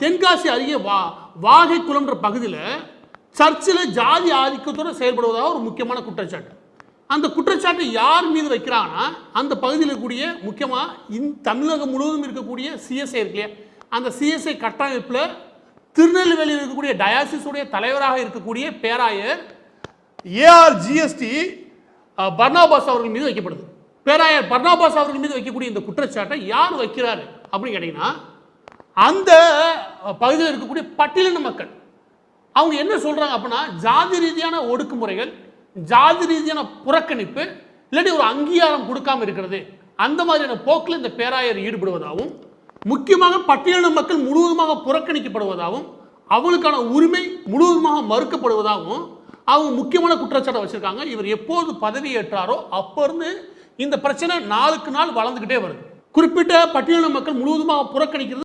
தென்காசி அருகே வாகை குளம்ன்ற பகுதியில் சர்ச்சில் ஜாதி ஆதிக்கத்தோடு செயல்படுவதாக ஒரு முக்கியமான குற்றச்சாட்டு. அந்த குற்றச்சாட்டை யார் மீது வைக்கிறாங்கன்னா, அந்த பகுதியில் இருக்கக்கூடிய முக்கியமாக தமிழகம் முழுவதும் இருக்கக்கூடிய சிஎஸ்ஐ இருக்கு இல்லையா, அந்த சிஎஸ்ஐ கட்டமைப்பில் திருநெல்வேலியில் இருக்கக்கூடிய டயாசிஸுடைய தலைவராக இருக்கக்கூடிய பேராயர் ஏஆர்ஜிஎஸ்டி பர்னாபாஸ் அவர்கள் மீது வைக்கப்படுது. பேராயர் பர்னாபாஸ் அவர்கள் மீது வைக்கக்கூடிய இந்த குற்றச்சாட்டை யார் வைக்கிறாரு அப்படின்னு கேட்டீங்கன்னா, அந்த பகுதியில் இருக்கக்கூடிய பட்டியலின மக்கள். அவங்க என்ன சொல்றாங்க அப்படின்னா, ஜாதி ரீதியான ஒடுக்குமுறைகள், ஜாதி ரீதியான புறக்கணிப்பு, இல்லாட்டி ஒரு அங்கீகாரம் கொடுக்காம இருக்கிறது, அந்த மாதிரியான போக்கில் இந்த பேராயர் ஈடுபடுவதாகவும், முக்கியமாக பட்டியலின மக்கள் முழுவதுமாக புறக்கணிக்கப்படுவதாகவும், அவங்களுக்கான உரிமை முழுவதுமாக மறுக்கப்படுவதாகவும் அவங்க முக்கியமான குற்றச்சாட்டை வச்சிருக்காங்க. இவர் எப்போது பதவி ஏற்றாரோ அப்போ இருந்து இந்த பிரச்சனை நாளுக்கு நாள் வளர்ந்துகிட்டே வருது. குறிப்பிட்ட பட்டியலின மக்கள் முழுவதுமாக புறக்கணிக்கிறது